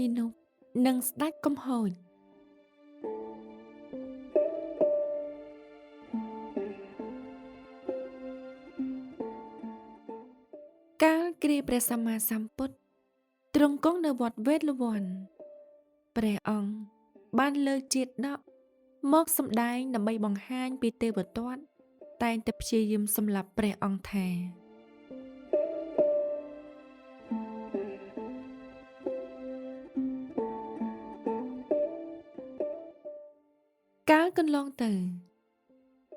មីនុបនិងស្ដេចកំហូចកាលគ្រាព្រះសម្មាសម្ពុទ្ធទ្រង់គង់នៅវត្តវេទលវ័នព្រះអង្គបានលើកជាតកមកសម្ដែងដើម្បីបង្ហាញពីទេវទត្តតែងតែព្យាយាមសម្លាប់ព្រះអង្គថាកាលកន្លងទៅ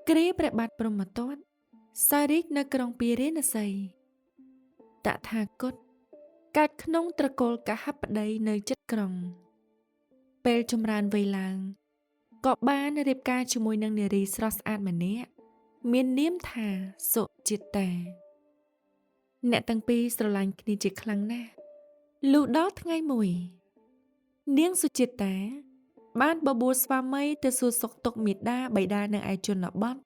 គ្រាព្រះបាទព្រហ្មទត្តសារិកនៅក្រុងពារាណសីតថាគតកើតក្នុងត្រកូលកហបតីនៅជិតក្រុងពេលចម្រើនវ័យឡើងក៏បានរៀបការជាមួយនឹងនារីស្រស់ស្អាតម្នាក់មាននាមថាសុចិត្តាអ្នកទាំងពីរស្រឡាញ់គ្នាជាខ្លាំងណាស់លុះដល់ថ្ងៃមួយនាងសុចិត្តាបានបបួលស្វាមីទៅសួរសុខទុក្ខមាតាបិតានៅឯជនបទ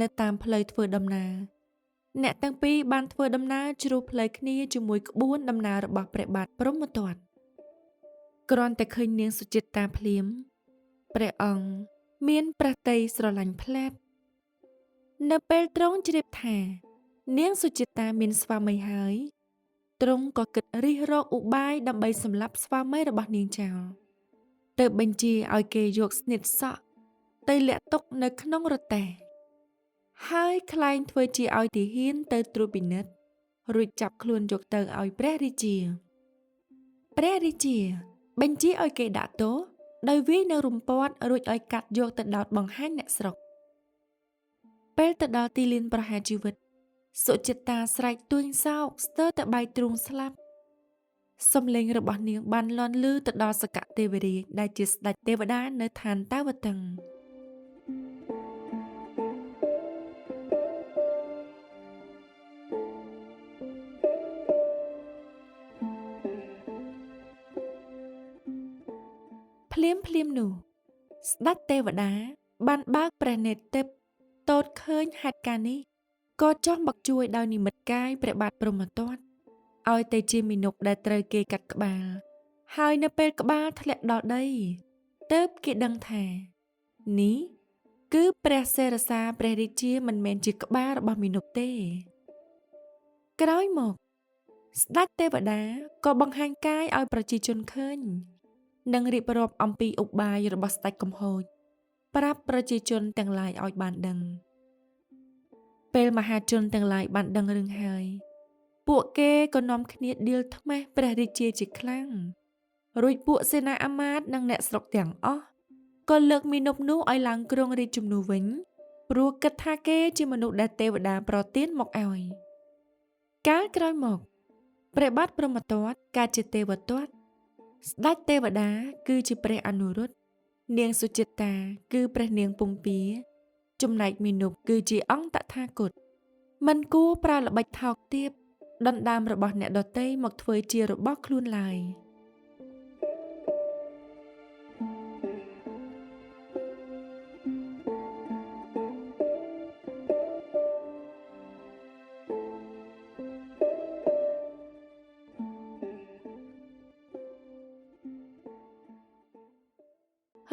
នៅតាមផ្លូវធ្វើដំណើរអ្នកទាំងពីរបានធ្វើដំណើរជ្រុះផ្លូវគ្នាជាមួយក្បួនដំណើររបស់ព្រះបាទព្រហ្មទត្តគ្រាន់តែឃើញនាងសុចិត្តាភ្លាមព្រះអង្គមានប្រតិយស្រឡាញ់ផ្លែបនៅពេលទ្រង់ជ្រាបថានាងសុចិត្តាមានស្វាមីហើយទ្រង់ក៏គិតរិះរកឧបាយដើម្បីសម្លាប់ស្វាមីរបស់នាងចោលទើបបញ្ជាឲ្យគេយកស្និតសក់ទៅលាក់ទុកនៅក្នុងរទេះហើយក្លែងធ្វើជាឲ្យទាហានទៅត្រួតពិនិត្យរួចចាប់ខ្លួនយកទៅឲ្យព្រះរាជាបញ្ជាឲ្យគេដាក់ទោសដោយវាយនៅរំពាត់រួចឲ្យកាត់យកទៅដោតបង្ហាញអ្នកស្រុកពេលទៅដល់ទីលានប្រហារជីវិតសុចិត្តាស្រែកទួញសោកស្ទើរតែបែកទ្រូងស្លាប់សំឡេងរបស់នាងបានលាន់ឮទៅដល់សកទេវរាជដែលជាស្ដេចទេវតានៅឋានតាវតឹងភ្លាមនោះស្ដេចទេវតាបានបើកព្រះនេត្រទិព្វទតឃើញហេតុការណ៍នេះក៏ចោះមកជួយដោយនិមិត្តកាយព្រះបាទព្រហ្មទត្តឲ្យទៅជាមាណពដែលត្រូវគេកាត់ក្បាលហើយនៅពេលក្បាលធ្លាក់ដល់ដីទើបគេដឹងថានេះគឺព្រះសិរសាព្រះរាជាមិនមែនជាក្បាលរបស់មាណពទេក្រោយមកស្ដេចទេវតាក៏បង្ហាញកាយឲ្យប្រជាជនឃើញនិងរៀបរាប់អំពីឧបាយរបស់ស្ដេចកំហូចប្រាប់ប្រជាជនទាំងឡាយឲ្យបានដឹងពេលមហាជនទាំងឡាយបានដឹងរឿងហើយពួកគេក៏នាំគ្នាដៀលថ្មេះព្រះរាជាជាខ្លាំងរួចពួកសេនាអាមាត្យនិងអ្នកស្រុកទាំងអស់ក៏លើកមាណពនោះឲ្យឡើងគ្រងរាជជំនួសវិញព្រោះគិតថាគេជាមនុស្សដែលទេវតាប្រទានមកឲ្យកាលក្រោយមកព្រះបាទព្រហ្មទត្តកើតជាទេវទត្តស្ដេចទេវតាគឺជាព្រះអនុរុទ្ធនាងសុចិត្តាគឺព្រះនាងពំពាចំណែកមាណពគឺជាអង្គតថាគតមិនគួរប្រើល្បិចថោកទាបដណ្ដើមរបស់អ្នកដទៃមកធ្វើជារបស់ខ្លួនឡើយ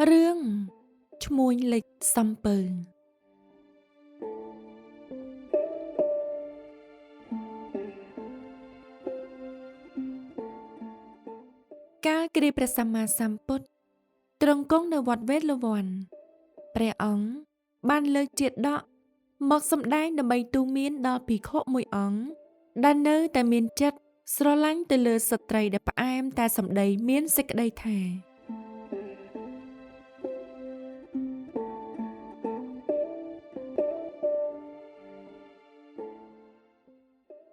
រឿងឈ្មួញលិចសំពៅកាលគ្រាព្រះសម្មាសម្ពុទ្ធទ្រង់គង់នៅវត្តវេទលវ័នព្រះអង្គបានលើកជាតកមកសម្ដែងដើម្បីទូន្មានដល់ភិក្ខុមួយអង្គដែលនៅតែមានចិត្តស្រឡាញ់ទៅលើស្ត្រីដែលផ្អែមតែសម្ដីមានសេចក្តីថា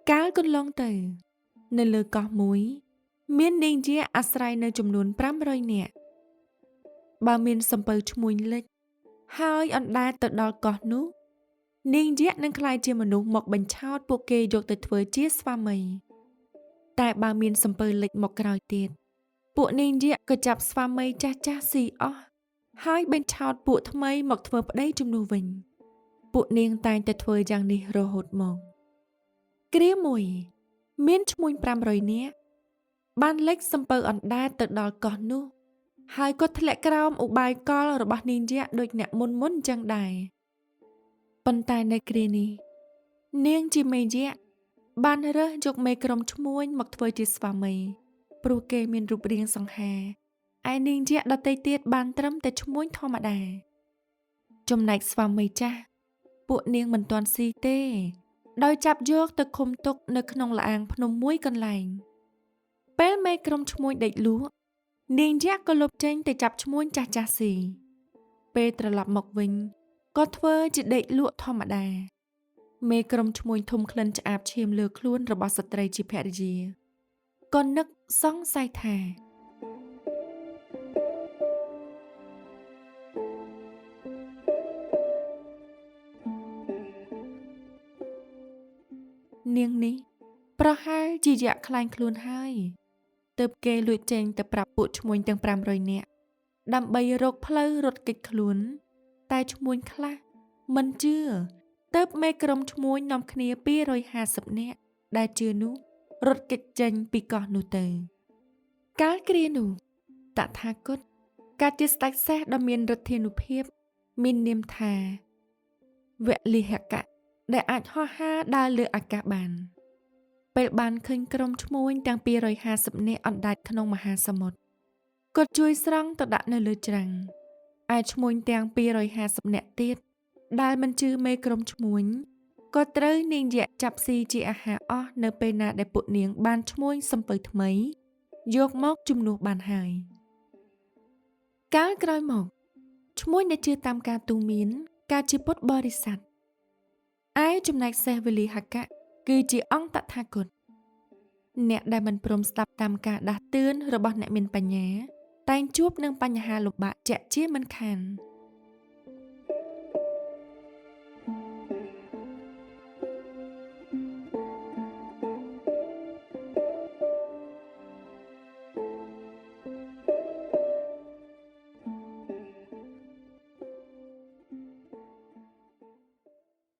កាលកន្លងទៅនៅលើកោះមួយមាននាងយក្សអាស្រ័យនៅចំនួន500នាក់បើមានសំពៅឈ្មួញលិចហើយអណ្ដែតទៅដល់កោះនោះនាងយក្សនឹងក្លាយជាមនុស្សមកបញ្ឆោតពួកគេយកទៅធ្វើជាស្វាមីតែបើមានសំពៅលិចមកក្រោយទៀតពួកនាងយក្សក៏ចាប់ស្វាមីចាស់ស៊ីអស់ហើយបញ្ឆោតពួកថ្មីមកធ្វើប្តីជំនួសវិញពួកនាងតែងតែធ្វើយ៉ាងនេះរហូតមកគ្រាមួយមានឈ្មួញ500នាក់ បានលេចសំពៅអណ្ដែតទៅដល់កោះនោះហើយក៏ធ្លាក់ក្រោមឧបាយកលរបស់នាងយក្សដូចអ្នកមុនអញ្ចឹងដែរប៉ុន្តែនៅគ្រានេះនាងជាមេយក្សបានរើសយកមេក្រុមឈ្មួញមកធ្វើជាស្វាមីព្រោះគេមានរូបរាងសង្ហាឯនាងយក្សដទៃទៀតបានត្រឹមតែឈ្មួញធម្មតាចំណែកស្វាមីចាស់ពួកនាងមិនទាន់ស៊ីទេដោយចាប់យកទៅឃុំទុកនៅក្នុងល្អាងភ្នំមួយកន្លែងពេលមេក្រុមឈ្មួញដេកលក់នាងយក្សក៏លុបចេញទៅចាប់ឈ្មួញចាស់ចាស់ស៊ីពេលត្រឡប់មកវិញក៏ធ្វើជាដេកលក់ធម្មតាមេក្រុមឈ្មួញធំក្លិនឆ្អាបឈាមលើខ្លួនរបស់ស្ត្រីជាភរិយាក៏នឹកសង្ស័យថានាងនេះប្រហែលជាយក្សខ្លាញ់ខ្លួនហើយទើបគេលួចចេញទៅប្រាប់ពួកឈ្មួញទាំង500នាក់ដើម្បីរកផ្លូវរត់គេចខ្លួនតែឈ្មួញខ្លះមិនជឿទើបមេក្រុមឈ្មួញនាំគ្នា250នាក់ដែលជឿនោះរត់គេចចេញពីកោះនោះទៅកាលគ្រានោះតថាគតកើតជាស្ដេចសេះដ៏មានឫទ្ធានុភាពមាននាមថាវលិហកៈដែលអាចហោះហើរដើរលើអាកាសបានពេលបានឃើញក្រុមឈ្មួញទាំង250នាក់អណ្ដែតក្នុងមហាសមុទ្រគាត់ជួយស្រង់ទៅដាក់នៅលើច្រាំងឯឈ្មួញទាំង250នាក់ទៀតដែលមិនជឿមេក្រុមឈ្មួញក៏ត្រូវនាងយក្សចាប់ស៊ីជាអាហារអស់នៅពេលណាដែលពួកនាងបានឈ្មួញសំពៅថ្មីយកមកជំនួសបានហើយកាលក្រោយមកឈ្មួញដែលជឿតាមការទូន្មានការជាពុទ្ធបរិស័ទឯចំណែកសេះវលិហកៈគឺជាអង្គតថាគតអ្នកដែលមិនព្រមស្ដាប់តាមការដាស់តឿនរបស់អ្នកមានបញ្ញាតែងជួបនឹងបញ្ហាលំបាកជាក់ជាមិនខាន